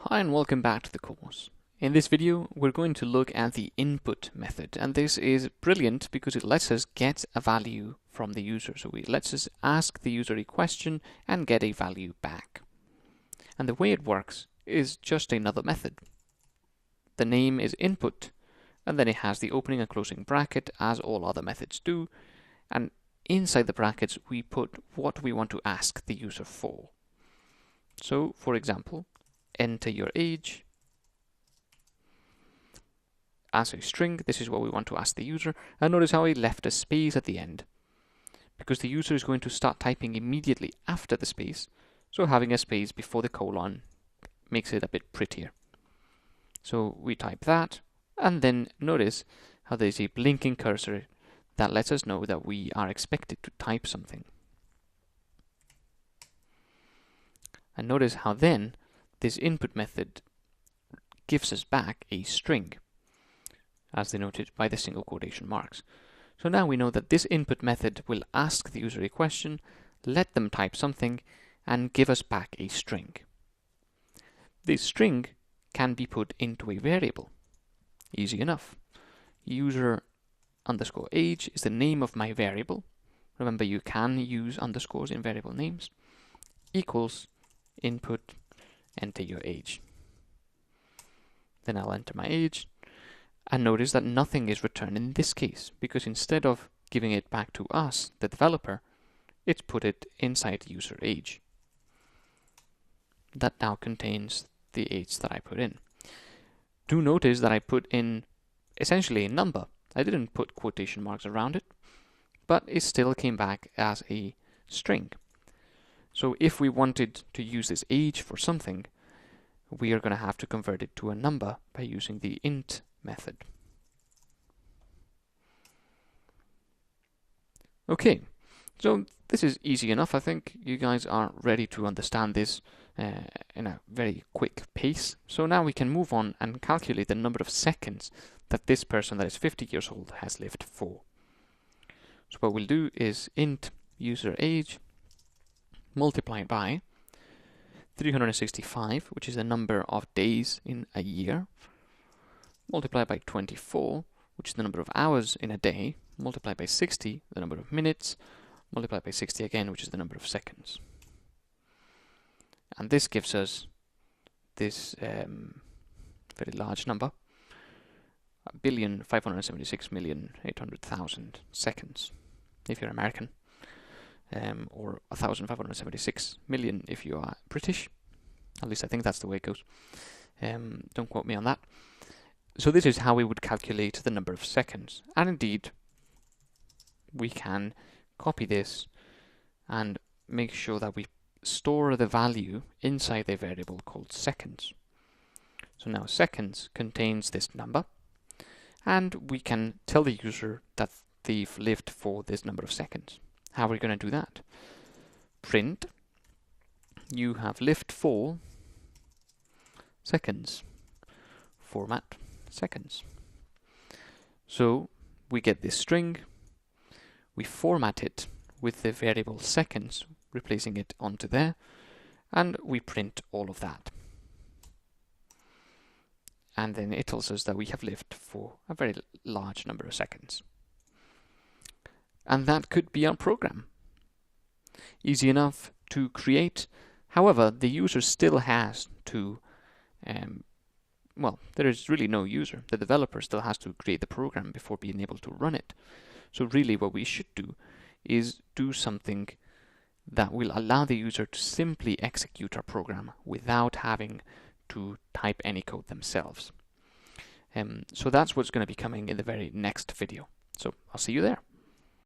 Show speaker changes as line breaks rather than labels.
Hi and welcome back to the course. In this video we're going to look at the input method, and this is brilliant because it lets us get a value from the user. So it lets us ask the user a question and get a value back. And the way it works is just another method. The name is input, and then it has the opening and closing bracket as all other methods do, and inside the brackets we put what we want to ask the user for. So for example, enter your age as a string. This is what we want to ask the user, and notice how I left a space at the end because the user is going to start typing immediately after the space, so having a space before the colon makes it a bit prettier. So we type that, and then notice how there's a blinking cursor that lets us know that we are expected to type something. And notice how then this input method gives us back a string, as denoted by the single quotation marks. So now we know that this input method will ask the user a question, let them type something, and give us back a string. This string can be put into a variable. Easy enough. User underscore age is the name of my variable. Remember, you can use underscores in variable names. Equals input, enter your age. Then I'll enter my age, and notice that nothing is returned in this case, because instead of giving it back to us, the developer, it's put it inside user age. That now contains the age that I put in. Do notice that I put in essentially a number. I didn't put quotation marks around it, but it still came back as a string. So if we wanted to use this age for something, we are going to have to convert it to a number by using the int method. Okay, so this is easy enough. I think you guys are ready to understand this in a very quick pace. So now we can move on and calculate the number of seconds that this person that is 50 years old has lived for. So what we'll do is int user age multiplied by 365, which is the number of days in a year, multiplied by 24, which is the number of hours in a day, multiplied by 60, the number of minutes, multiplied by 60 again, which is the number of seconds. And this gives us this very large number, 1,576,800,000 seconds, if you're American. Or 1,576 million if you are British. At least I think that's the way it goes. Don't quote me on that. So this is how we would calculate the number of seconds. And indeed, we can copy this and make sure that we store the value inside a variable called seconds. So now seconds contains this number, and we can tell the user that they've lived for this number of seconds. How are we going to do that? Print, you have lived for seconds, format seconds. So we get this string, we format it with the variable seconds, replacing it onto there, and we print all of that. And then it tells us that we have lived for a very large number of seconds. And that could be our program. Easy enough to create. However, the user still has to, well, there is really no user. The developer still has to create the program before being able to run it. So really what we should do is do something that will allow the user to simply execute our program without having to type any code themselves. So that's what's going to be coming in the very next video. So I'll see you there.